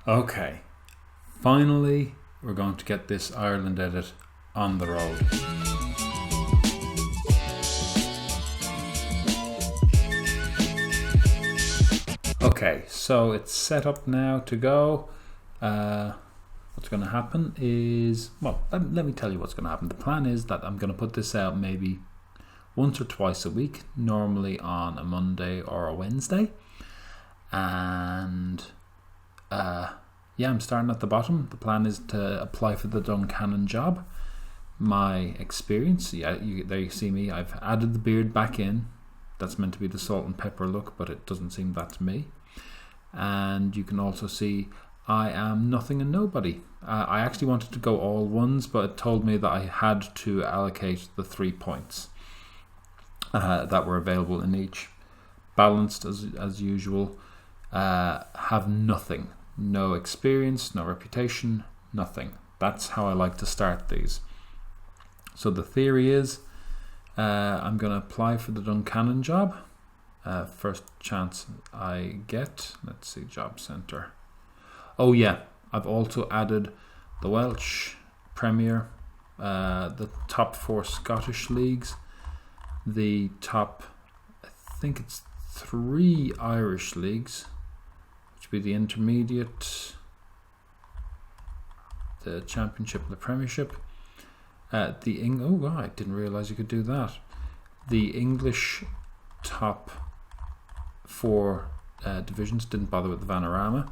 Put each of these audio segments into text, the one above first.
Okay, finally we're going to get this Ireland edit on the road. Okay, so it's set up now to go. What's going to happen is, well, let me tell you what's going to happen. The plan is that I'm going to put this out maybe once or twice a week, normally on a Monday or a Wednesday. And I'm starting at the bottom. The plan is to apply for the Duncannon job. My experience, there you see me. I've added the beard back in. That's meant to be the salt and pepper look, but it doesn't seem that to me. And you can also see I am nothing and nobody. I actually wanted to go all ones, but it told me that I had to allocate the 3 points that were available in each. Balanced as usual. Have nothing. No experience, no reputation, nothing. That's how I like to start these. So the theory is I'm going to apply for the Duncannon job. First chance I get. Let's see, job centre. Oh yeah, I've also added the Welsh Premier, the top 4 Scottish leagues, the top, I think it's 3 Irish leagues, which would be the Intermediate, the Championship, and the Premiership. I didn't realise you could do that. The English top 4 divisions, didn't bother with the Vanarama.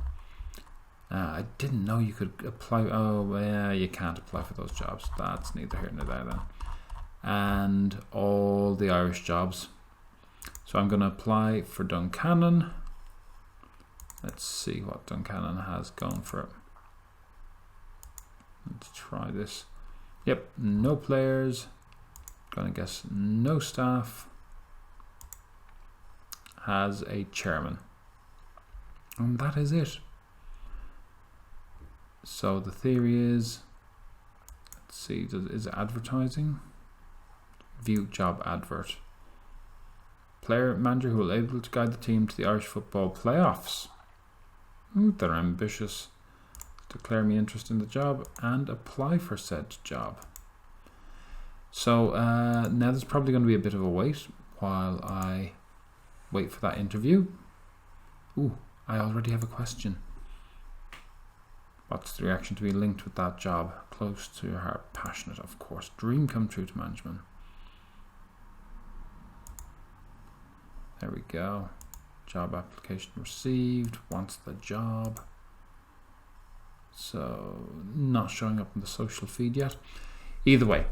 I didn't know you could apply. Oh, yeah, you can't apply for those jobs. That's neither here nor there then. And all the Irish jobs. So I'm going to apply for Duncannon. Let's see what Duncannon has gone for it. Let's try this. Yep, no players. Gonna guess no staff. Has a chairman. And that is it. So the theory is, let's see, is it advertising? View job advert. Player manager who will be able to guide the team to the Irish football playoffs. They're ambitious. Declare me interest in the job and apply for said job. So now there's probably going to be a bit of a wait while I wait for that interview. Ooh, I already have a question. What's the reaction to be linked with that job? Close to your heart, passionate, of course. Dream come true to management. There we go. Job application received. Wants the job. So, not showing up in the social feed yet. Either way,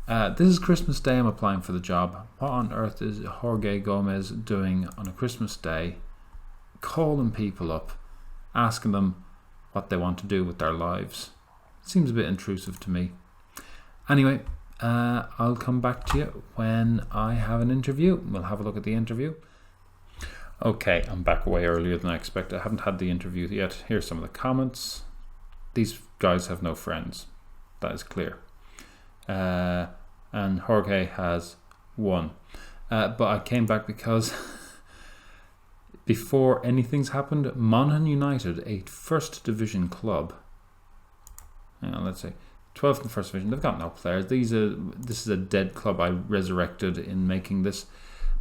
this is Christmas Day. I'm applying for the job. What on earth is Jorge Gomez doing on a Christmas Day? Calling people up, asking them what they want to do with their lives. Seems a bit intrusive to me. Anyway, I'll come back to you when I have an interview. We'll have a look at the interview. Okay, I'm back way earlier than I expected. I haven't had the interview yet. Here's some of the comments. These guys have no friends. That is clear. And Jorge has 1. But I came back because before anything's happened, Monaghan United, a first division club, let's say 12th in first division, they've got no players. This is a dead club I resurrected in making this.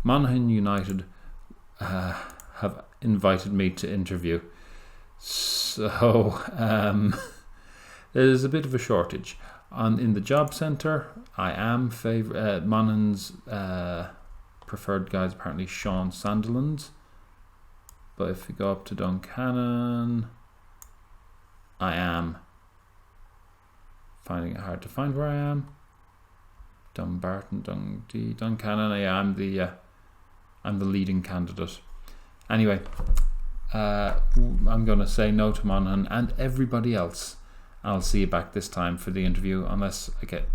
Monaghan United have invited me to interview. So there's a bit of a shortage. In the job centre, I am Monaghan's preferred guy is apparently Sean Sunderland. But if we go up to Duncannon, I am finding it hard to find where I am. Dunbarton, Duncannon. Yeah, I'm the leading candidate. Anyway, I'm going to say no to Monaghan and everybody else. I'll see you back this time for the interview, unless I get,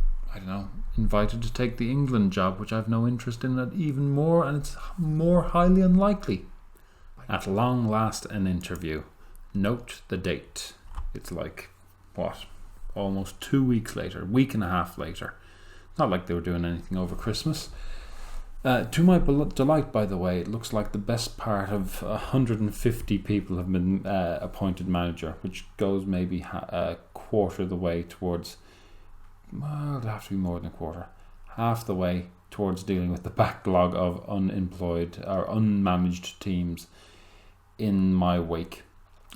invited to take the England job, which I have no interest in it even more, and it's more highly unlikely. At long last, an interview. Note the date. It's like, almost 2 weeks later, week and a half later. Not like they were doing anything over Christmas. To my delight, by the way, it looks like the best part of 150 people have been appointed manager, which goes maybe a quarter of the way towards, well, it'll have to be more than a quarter, half the way towards dealing with the backlog of unemployed or unmanaged teams in my wake.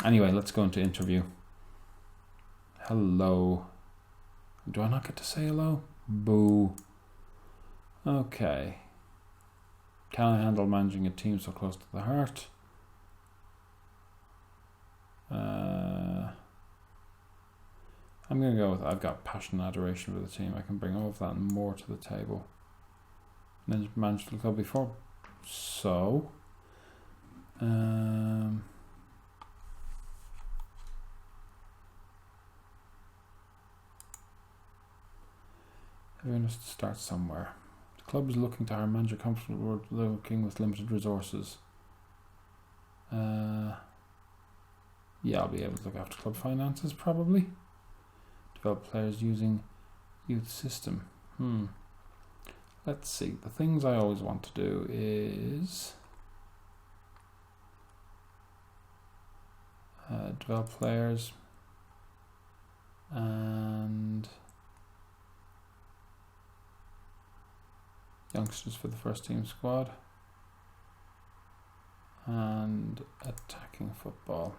Anyway, let's go into interview. Hello. Do I not get to say hello? Boo. Okay. Can I handle managing a team so close to the heart? I'm going to go with I've got passion and adoration for the team. I can bring all of that and more to the table. Managed the club before. So, everyone has to start somewhere. The club is looking to hire a manager comfortable working with limited resources. Yeah, I'll be able to look after club finances probably. Develop players using youth system. Let's see. The things I always want to do is develop players and youngsters for the first team squad and attacking football.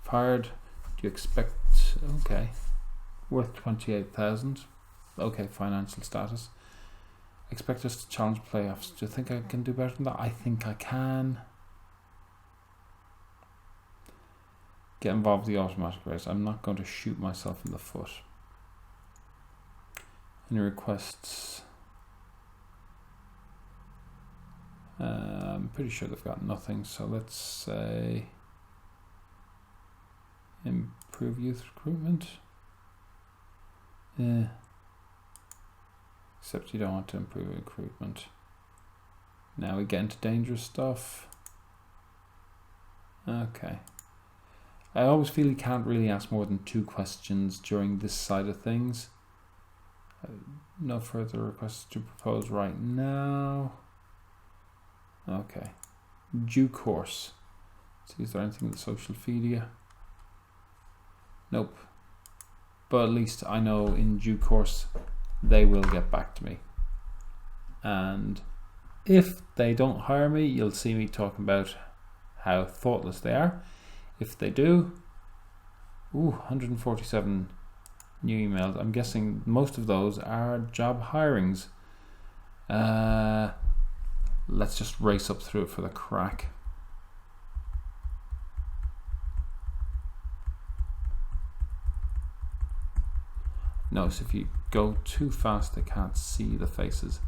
If hired, do you expect, okay, worth 28,000, okay, financial status. Expect us to challenge playoffs. Do you think I can do better than that? I think I can. Get involved in the automatic race. I'm not going to shoot myself in the foot. Any requests? I'm pretty sure they've got nothing, so let's say improve youth recruitment. Yeah. Except you don't want to improve recruitment. Now we get into dangerous stuff. Okay. I always feel you can't really ask more than 2 questions during this side of things. No further requests to propose right now. Okay. Due course. See, is there anything in the social feed? Nope. But at least I know in due course they will get back to me. And if they don't hire me, you'll see me talking about how thoughtless they are. If they do, 147 new emails. I'm guessing most of those are job hirings. Let's just race up through it for the crack. Notice if you go too fast, they can't see the faces.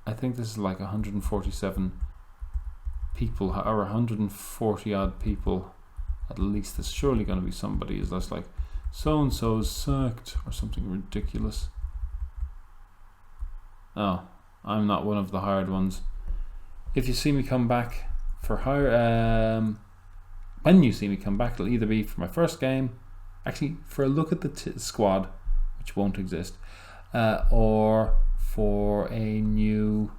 I think this is like 147 people, or 140 odd people. At least there's surely going to be somebody is just like, so-and-so is sacked, or something ridiculous. Oh, I'm not one of the hired ones. If you see me come back for when you see me come back, it'll either be for my first game, actually for a look at the squad, which won't exist, or for a new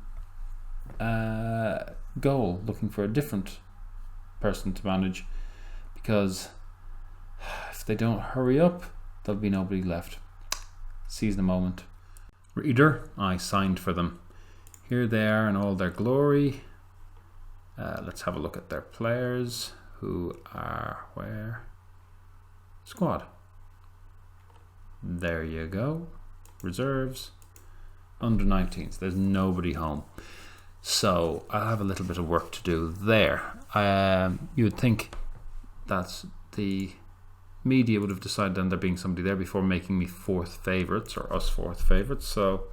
goal, looking for a different person to manage, because if they don't hurry up, there'll be nobody left. Seize the moment. Reader, I signed for them. Here they are in all their glory. Let's have a look at their players, who are where? Squad. There you go. Reserves. Under 19s. There's nobody home. So I have a little bit of work to do there. You would think that the media would have decided then there being somebody there before making me 4th favourites, or us 4th favourites. So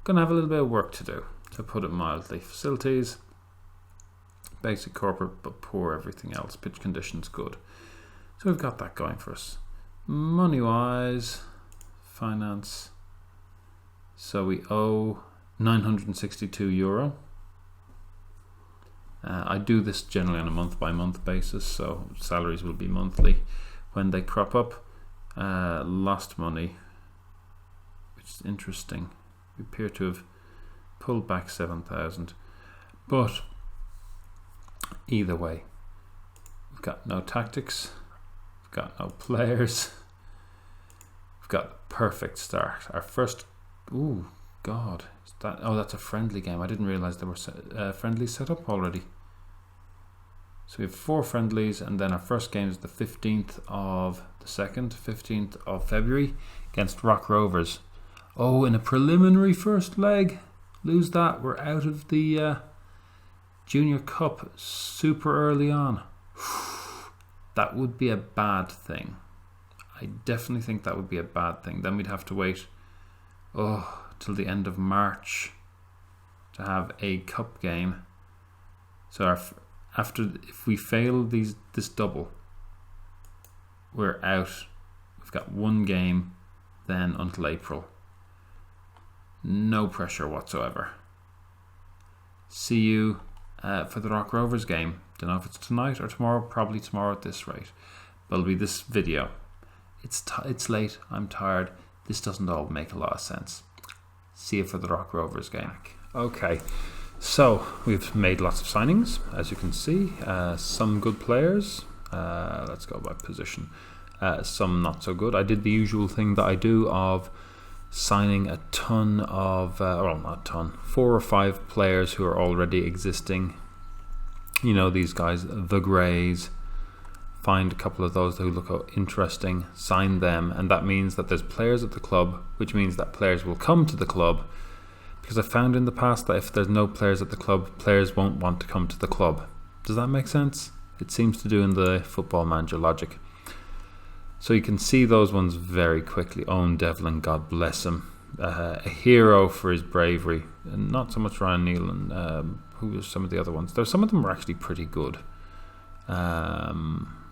gonna have a little bit of work to do, to put it mildly. Facilities, basic corporate, but poor everything else. Pitch conditions good. So we've got that going for us. Money wise, finance. So we owe €962. I do this generally on a month-by-month basis, so salaries will be monthly when they crop up. Lost money, which is interesting. We appear to have pulled back 7,000. But either way, we've got no tactics, we've got no players, we've got a perfect start. Our first, oh God, that's a friendly game. I didn't realise there were friendlies set up already. So we have 4 friendlies, and then our first game is the 15th of the 2nd, 15th of February against Rock Rovers. Oh, in a preliminary first leg. Lose that. We're out of the Junior Cup super early on. That would be a bad thing. I definitely think that would be a bad thing. Then we'd have to wait till the end of March to have a cup game. So if we fail this double, we're out. We've got 1 game then until April. No pressure whatsoever. See you for the Rock Rovers game. Don't know if it's tonight or tomorrow. Probably tomorrow at this rate. But it'll be this video. It's late. I'm tired. This doesn't all make a lot of sense. See you for the Rock Rovers game. Okay. So, we've made lots of signings, as you can see. Some good players. Let's go by position. Some not so good. I did the usual thing that I do of signing a ton of, not a ton, 4 or 5 players who are already existing. You know, these guys, the Greys. Find a couple of those who look interesting, sign them, and that means that there's players at the club, which means that players will come to the club. Because I found in the past that if there's no players at the club, players won't want to come to the club. Does that make sense? It seems to do in the Football Manager logic. So you can see those ones very quickly. Owen Devlin, God bless him. A hero for his bravery. And not so much Ryan Nealon. Who was some of the other ones? Some of them were actually pretty good.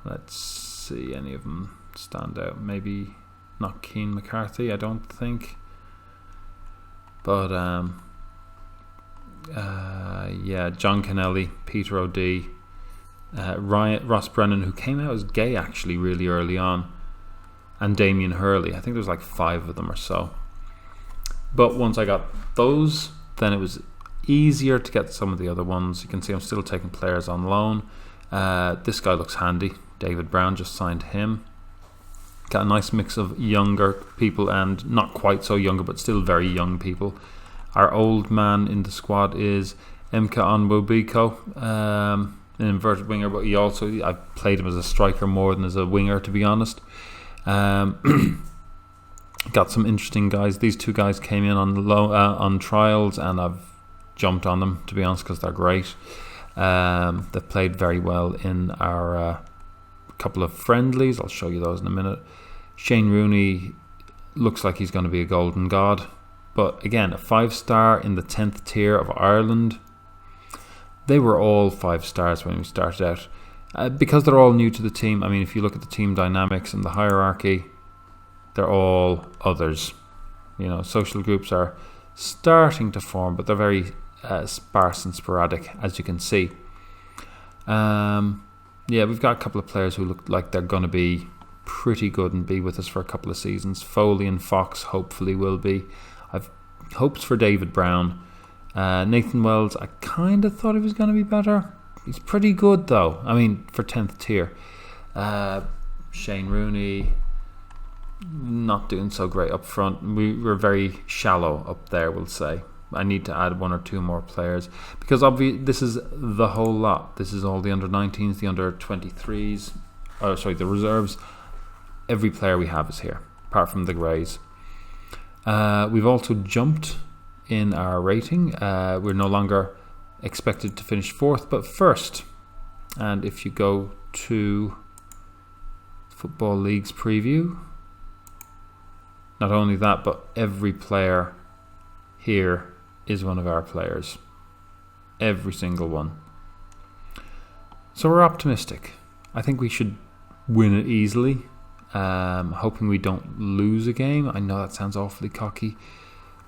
Let's see, any of them stand out. Maybe not Keane McCarthy, I don't think. But John Kennelly, Peter O'Dea, Ross Brennan, who came out as gay actually really early on, and Damien Hurley. I think there was like 5 of them or so. But once I got those, then it was easier to get some of the other ones. You can see I'm still taking players on loan. This guy looks handy. David Brown, just signed him. Got a nice mix of younger people and not quite so younger, but still very young people. Our old man in the squad is Emeka Onwubiko, an inverted winger, but I played him as a striker more than as a winger, to be honest. Got some interesting guys. These 2 guys came in on trials, and I've jumped on them, to be honest, because they're great. They've played very well in our couple of friendlies. I'll show you those in a minute. Shane Rooney looks like he's going to be a golden god, but again, a 5-star in the 10th tier of Ireland. They were all 5 stars when we started out, because they're all new to the team. I mean, if you look at the team dynamics and the hierarchy, they're all others. You know, social groups are starting to form, but they're very sparse and sporadic, as you can see. We've got a couple of players who look like they're going to be pretty good and be with us for a couple of seasons. Foley and Fox hopefully will be. I've hopes for David Brown. Nathan Wells, I kind of thought he was going to be better. He's pretty good though. I mean, for 10th tier. Shane Rooney, not doing so great up front. We were very shallow up there, we'll say. I need to add 1 or 2 more players, because obviously this is the whole lot. This is all the under-19s, the under-23s, the reserves. Every player we have is here, apart from the Greys. We've also jumped in our rating. We're no longer expected to finish 4th, but 1st. And if you go to Football League's preview, not only that, but every player here is one of our players. Every single one. So we're optimistic. I think we should win it easily. Hoping we don't lose a game. I know that sounds awfully cocky,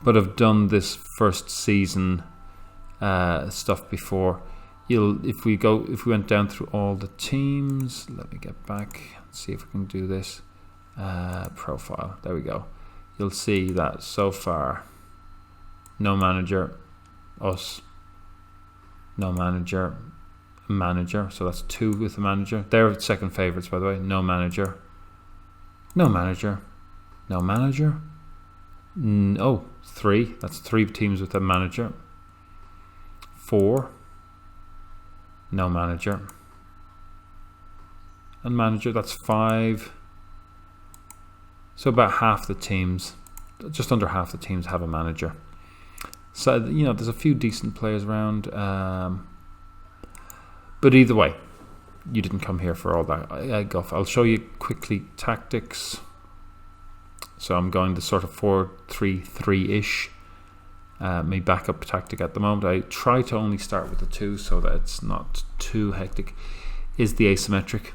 but I've done this first season stuff before. If we went down through all the teams, let me get back and see if we can do this. Profile. There we go. You'll see that so far no manager, us, no manager, manager. So that's 2 with the manager. They're second favourites, by the way. No manager, no manager, no manager. 3. That's 3 teams with a manager. 4. No manager. And manager, that's 5. So about half the teams, just under half the teams have a manager. So, there's a few decent players around. But either way, you didn't come here for all that guff. I'll show you quickly tactics. So I'm going to sort of 4-3-3-ish. My backup tactic at the moment. I try to only start with the 2 so that it's not too hectic. Is the asymmetric.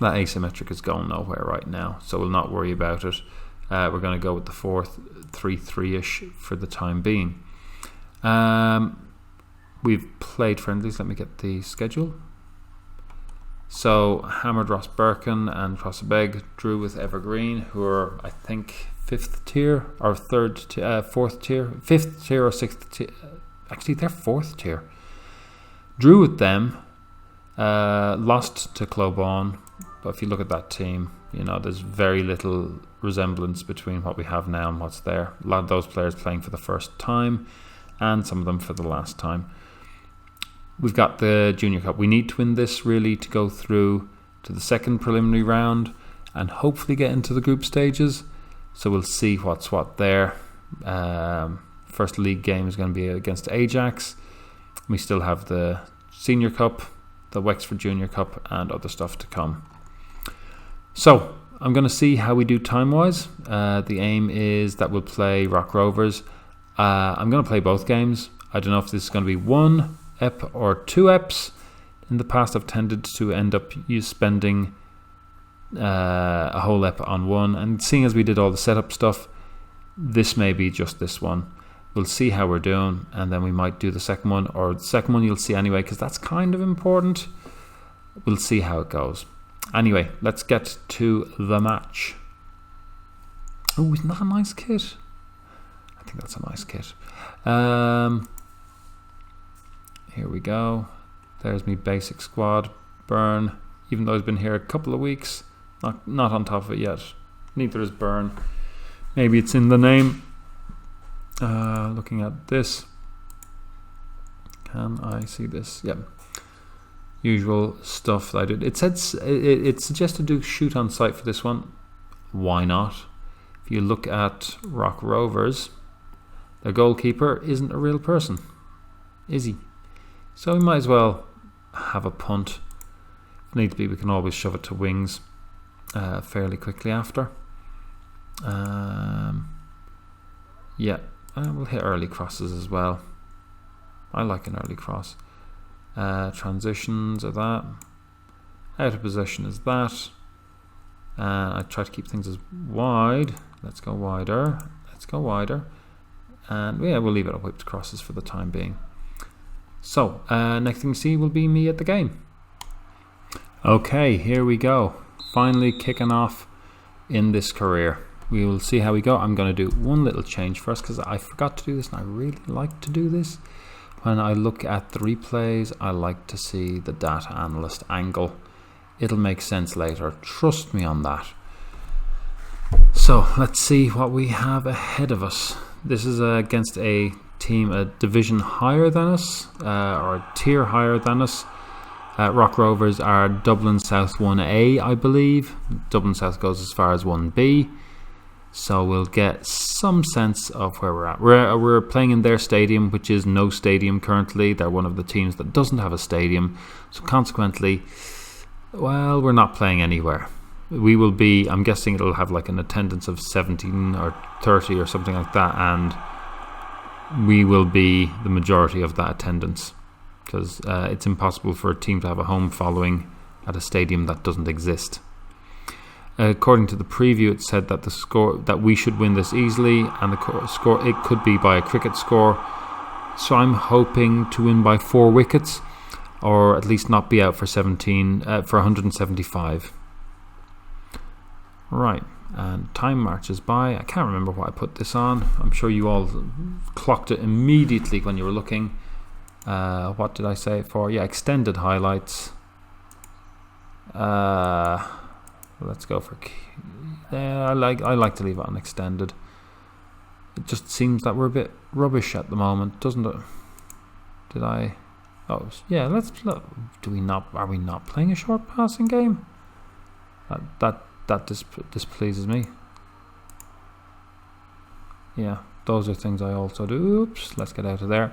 That asymmetric is going nowhere right now, so we'll not worry about it. We're going to go with the 4-3-3-ish for the time being. We've played friendlies. Let me get the schedule. So Hammered Ross Birkin and Crossabeg drew with Evergreen, who are, I think, 5th tier or 4th tier, 5th tier or 6th tier. Actually, they're 4th tier. Drew with them, lost to Clobon. But if you look at that team, there's very little resemblance between what we have now and what's there. A lot of those players playing for the first time, and some of them for the last time. We've got the Junior Cup. We need to win this really to go through to the second preliminary round and hopefully get into the group stages. So we'll see what's what there. First league game is going to be against Ajax. We still have the Senior Cup, the Wexford Junior Cup, and other stuff to come. So I'm going to see how we do time-wise. The aim is that we'll play Rock Rovers. I'm going to play both games. I don't know if this is going to be 1 ep or 2 eps. In the past, I've tended to end up spending a whole ep on one. And seeing as we did all the setup stuff, this may be just this one. We'll see how we're doing, and then we might do the second one. Or the second one you'll see anyway, because that's kind of important. We'll see how it goes. Anyway, let's get to the match. Oh, isn't that a nice kit? I think that's a nice kit. Here we go. There's me basic squad. Burn. Even though he's been here a couple of weeks, not on top of it yet. Neither is Burn. Maybe it's in the name. Looking at this. Can I see this? Yep. Usual stuff that I did. It said it suggested to shoot on site for this one. Why not? If you look at Rock Rovers, their goalkeeper isn't a real person, is he? So we might as well have a punt. If need be, we can always shove it to wings fairly quickly after. Yeah, we'll hit early crosses as well. I like an early cross. Transitions are that. Out of possession is that. I try to keep things as wide. Let's go wider. Let's go wider. And yeah, we'll leave it at whipped crosses for the time being. So, next thing you see will be me at the game. Okay, here we go. Finally kicking off in this career. We will see how we go. I'm going to do one little change first because I forgot to do this and I really like to do this. When I look at the replays, I like to see the data analyst angle. It'll make sense later. Trust me on that. So let's see what we have ahead of us. This is against a team a division higher than us, or a tier higher than us. Rock Rovers are Dublin South 1A, I believe. Dublin South goes as far as 1B. So we'll get some sense of where we're at. We're playing in their stadium, which is no stadium currently. They're one of the teams that doesn't have a stadium. So consequently, well, we're not playing anywhere. We will be, I'm guessing it'll have like an attendance of 17 or 30 or something like that. And we will be the majority of that attendance. Because it's impossible for a team to have a home following at a stadium that doesn't exist. According to the preview, it said that the score that we should win this easily, and the score it could be by a cricket score. So I'm hoping to win by 4 wickets, or at least not be out for 175. Right. And time marches by. I can't remember what I put this on. I'm sure you all clocked it immediately when you were looking. What did I say it for? Yeah, extended highlights. Let's go for. Yeah, I like to leave it on extended. It just seems that we're a bit rubbish at the moment, doesn't it? Did I? Oh, yeah. Let's. Do we not? Are we not playing a short passing game? That displeases me. Yeah, those are things I also do. Oops, let's get out of there.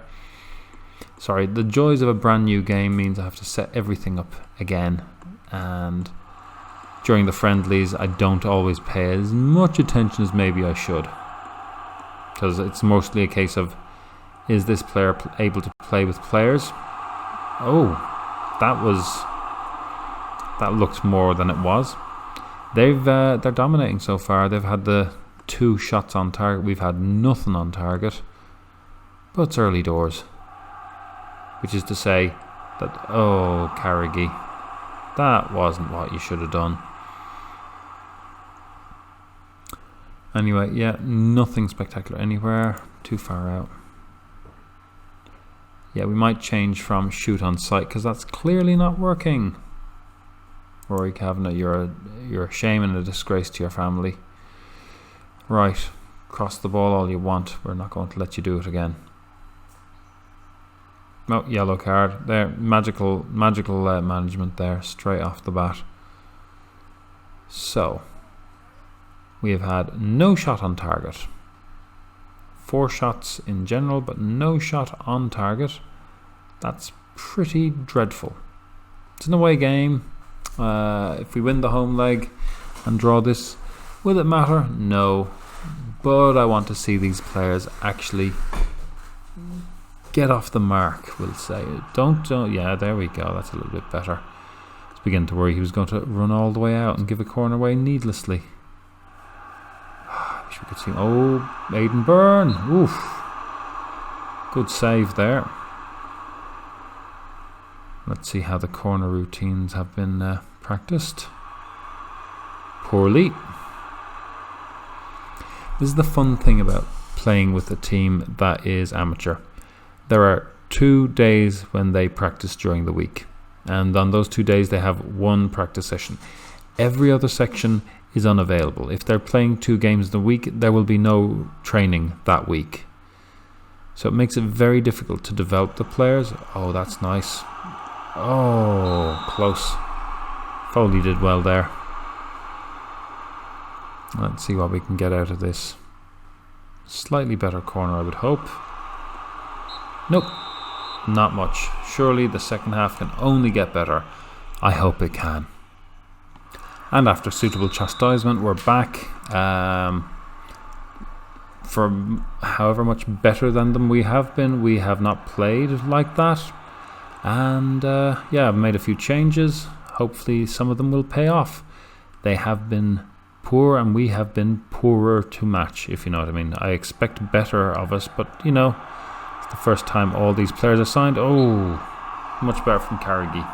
Sorry, the joys of a brand new game means I have to set everything up again, and during the friendlies I don't always pay as much attention as maybe I should, because it's mostly a case of, is this player able to play with players? Oh, that looked more than it was. They're dominating so far. They've had the 2 shots on target. We've had nothing on target. But it's early doors, which is to say that, oh, Carrigy, that wasn't what you should have done. Anyway, yeah, nothing spectacular anywhere. Too far out. Yeah, we might change from shoot on sight, because that's clearly not working. Rory Kavanagh, you're a shame and a disgrace to your family. Right, cross the ball all you want. We're not going to let you do it again. Oh, yellow card there. Magical management there, straight off the bat. So we have had no shot on target. 4 shots in general, but no shot on target. That's pretty dreadful. It's an away game. If we win the home leg and draw this, will it matter? No. But I want to see these players actually get off the mark, we'll say. Don't. Yeah, there we go. That's a little bit better. I was beginning to worry he was going to run all the way out and give a corner away needlessly. I wish we could see. Oh, Aidan Byrne. Oof. Good save there. Let's see how the corner routines have been practiced. Poorly. This is the fun thing about playing with a team that is amateur. There are 2 days when they practice during the week, and on those 2 days they have 1 practice session. Every other section is unavailable. If they're playing 2 games in the week, there will be no training that week. So it makes it very difficult to develop the players. Oh, that's nice. Oh, close. Foley did well there. Let's see what we can get out of this. Slightly better corner, I would hope. Nope, not much. Surely the second half can only get better. I hope it can. And after suitable chastisement, we're back. For however much better than them we have been, we have not played like that. And yeah, I've made a few changes. Hopefully some of them will pay off. They have been poor and we have been poorer to match, if you know what I mean. I expect better of us, but you know, it's the first time all these players are signed. Oh, much better from Carrigy.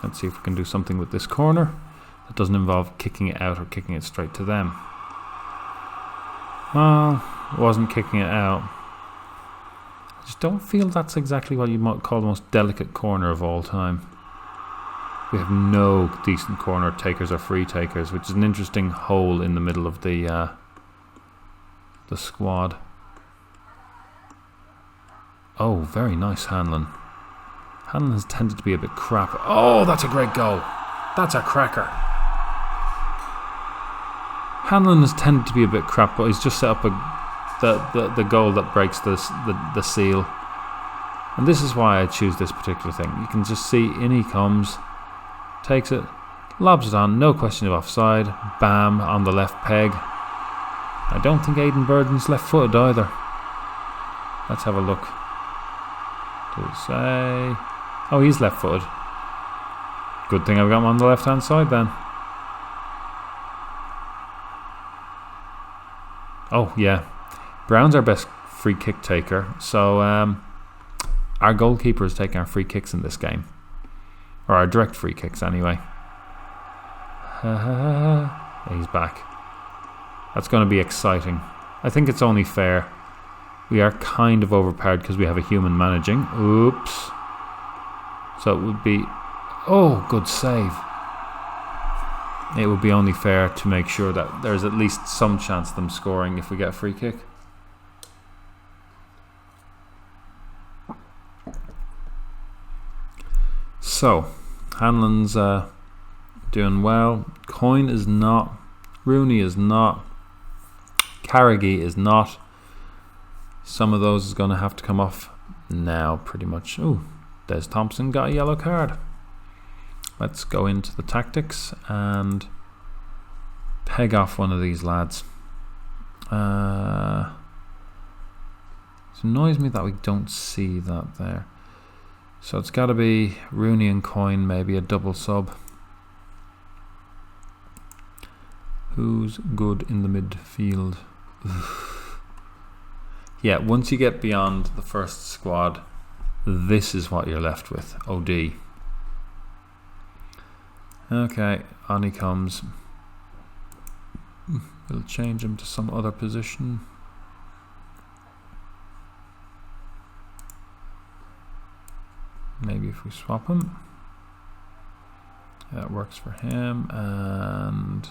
Let's see if we can do something with this corner that doesn't involve kicking it out or kicking it straight to them. Well, it wasn't kicking it out. I just don't feel that's exactly what you might call the most delicate corner of all time. We have no decent corner takers or free takers, which is an interesting hole in the middle of the squad. Oh, very nice Hanlon. Hanlon has tended to be a bit crap. Oh, that's a great goal. That's a cracker. Hanlon has tended to be a bit crap, but he's just set up the goal that breaks the seal. And this is why I choose this particular thing. You can just see in he comes, takes it, lobs it on, no question of offside. Bam, on the left peg. I don't think Aidan Burden's left footed either. Let's have a look. Does it say? Oh, he's left footed. Good thing I've got him on the left hand side then. Oh yeah, Brown's our best free kick taker, so our goalkeeper is taking our free kicks in this game, or our direct free kicks anyway. He's back. That's going to be exciting. I think it's only fair. We are kind of overpowered because we have a human managing. Oops. So it would be... Oh, good save. It would be only fair to make sure that there's at least some chance of them scoring if we get a free kick. So, Hanlon's doing well. Coyne is not. Rooney is not. Carnegie is not. Some of those is going to have to come off now, pretty much. Oh, Des Thompson got a yellow card. Let's go into the tactics and peg off one of these lads. It annoys me that we don't see that there. So it's got to be Rooney and Coyne, maybe a double sub. Who's good in the midfield? Yeah, once you get beyond the first squad, this is what you're left with. OD. Okay, on he comes. We'll change him to some other position. Maybe if we swap him. That works for him, and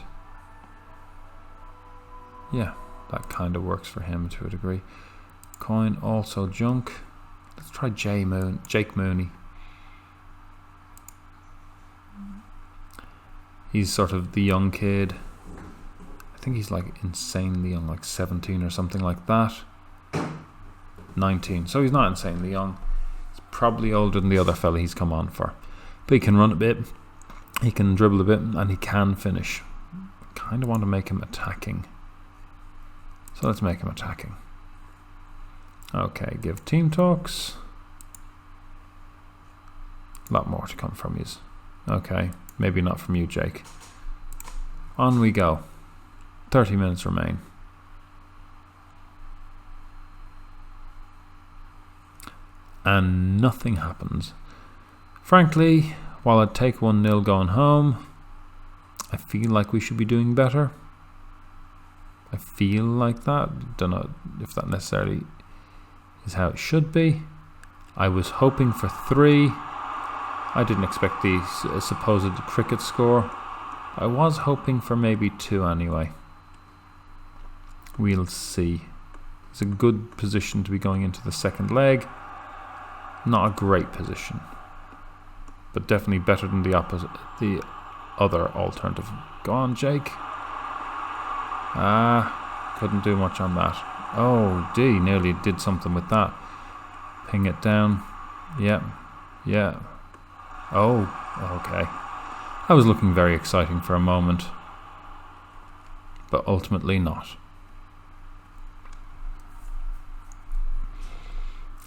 yeah, that kind of works for him to a degree. Coyne also junk. Let's try Jake Mooney. He's sort of the young kid. I think he's like insanely young, like 17 or something like that. 19, so he's not insanely young. He's probably older than the other fella he's come on for. But he can run a bit, he can dribble a bit, and he can finish. Kind of want to make him attacking. So let's make him attacking. Okay, give team talks. A lot more to come from you. Okay, maybe not from you, Jake. On we go. 30 minutes remain. And nothing happens. Frankly, while I'd take 1-0 going home, I feel like we should be doing better. I feel like that. Don't know if that necessarily is how it should be. I was hoping for 3. I didn't expect the supposed cricket score. I was hoping for maybe 2 anyway. We'll see. It's a good position to be going into the second leg. Not a great position, but definitely better than the other alternative. Go on, Jake. Couldn't do much on that. Oh, D nearly did something with that. Ping it down. Yeah. Oh, okay. That was looking very exciting for a moment, but ultimately not.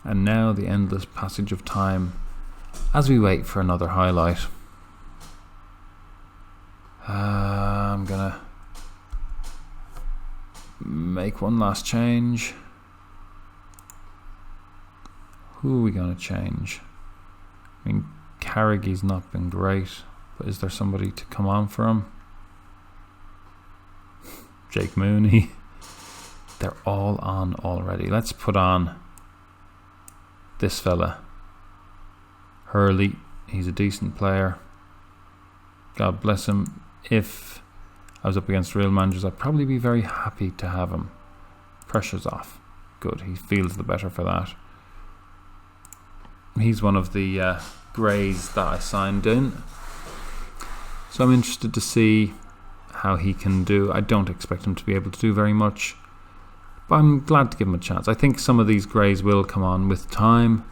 And now the endless passage of time as we wait for another highlight. I'm gonna make one last change. Who are we gonna change? I mean, Carragher's not been great, but is there somebody to come on for him? Jake Mooney. They're all on already. Let's put on this fella, Hurley. He's a decent player. God bless him. If I was up against real managers, I'd probably be very happy to have him. Pressure's off. Good. He feels the better for that. He's one of the greys that I signed in. So I'm interested to see how he can do. I don't expect him to be able to do very much, but I'm glad to give him a chance. I think some of these greys will come on with time.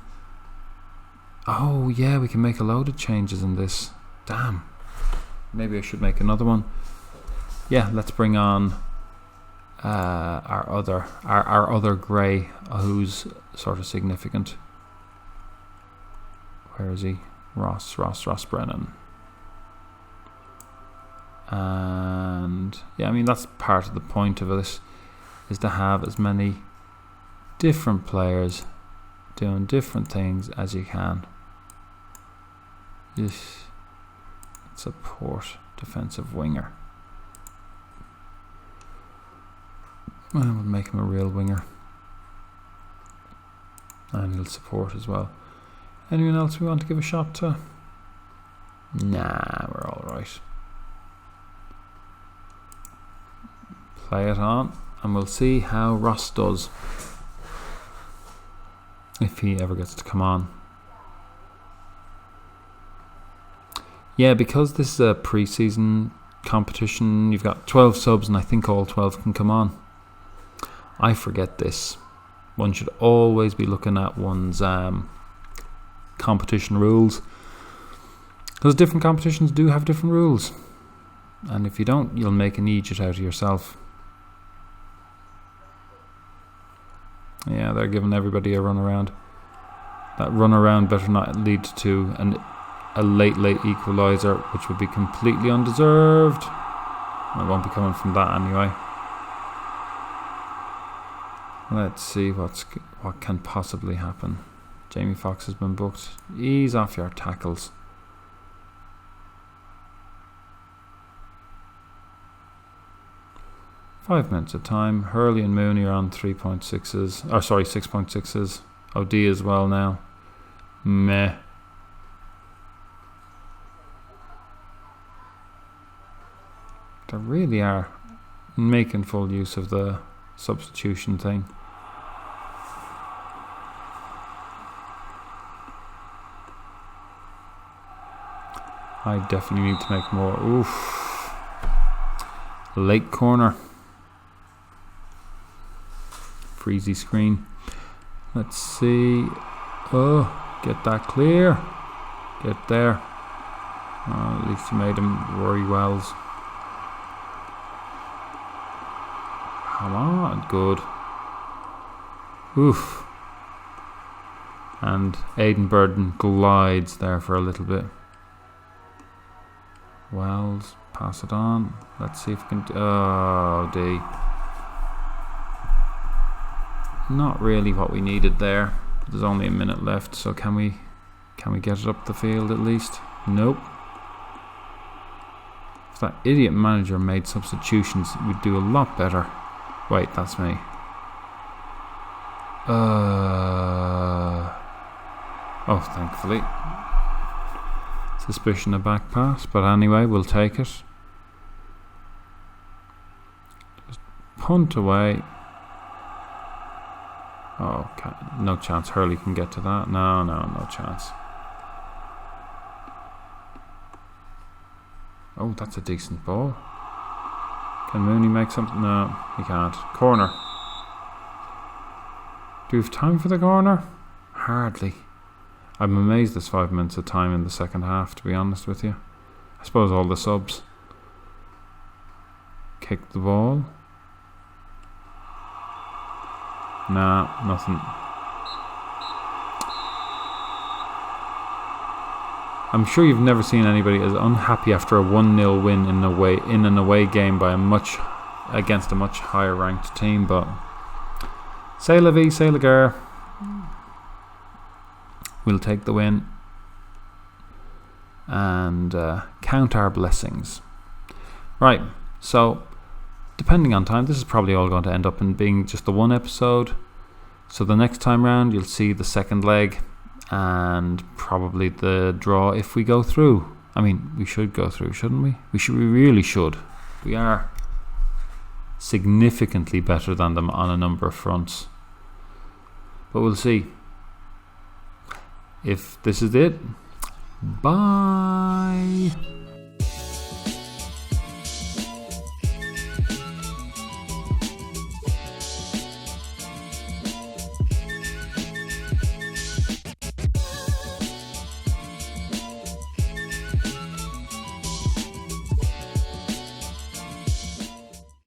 Oh yeah, we can make a load of changes in this. Damn. Maybe I should make another one. Yeah, let's bring on our other grey, who's sort of significant. Where is he? Ross Brennan. And yeah, I mean, that's part of the point of this, is to have as many different players doing different things as you can. Yes. Support defensive winger. Well, we'll make him a real winger. And he'll support as well. Anyone else we want to give a shot to? Nah, we're alright. Play it on, and we'll see how Ross does. If he ever gets to come on. Yeah, because this is a pre-season competition, you've got 12 subs and I think all 12 can come on. I forget this. One should always be looking at one's competition rules, because different competitions do have different rules, and if you don't, you'll make an idiot out of yourself. Yeah, they're giving everybody a run around. That run around better not lead to a late equaliser, which would be completely undeserved. It won't be coming from that anyway. Let's see what can possibly happen. Jamie Foxx has been booked. Ease off your tackles. Five minutes of time. Hurley and Mooney are on 3.6s. Or sorry, 6.6s. OD as well now. Meh. They really are making full use of the substitution thing. I definitely need to make more. Oof. Late corner. Freezy screen. Let's see. Oh, get that clear. Get there. Oh, at least you made him Rory Wells. Come on, good. Oof. And Aidan Burden glides there for a little bit. Wells, pass it on. Let's see if we can. Oh, D. Not really what we needed there. There's only a minute left, so can we get it up the field at least? Nope. If that idiot manager made substitutions, we'd do a lot better. Wait, that's me. Oh, thankfully. Suspicion of back pass, but anyway, we'll take it. Just punt away. Oh, no chance Hurley can get to that. No chance. Oh, that's a decent ball. Can Mooney make something? No, he can't. Corner. Do we have time for the corner? Hardly. I'm amazed there's 5 minutes of time in the second half, to be honest with you. I suppose all the subs. Kick the ball. Nah, nothing. I'm sure you've never seen anybody as unhappy after a 1-0 win in an away game by against a much higher ranked team, but c'est la vie, c'est la guerre. We'll take the win and count our blessings. Right, so depending on time, this is probably all going to end up in being just the one episode. So the next time round, you'll see the second leg and probably the draw if we go through. I mean, we should go through, shouldn't we? We really should. We are significantly better than them on a number of fronts. But we'll see. If this is it, bye.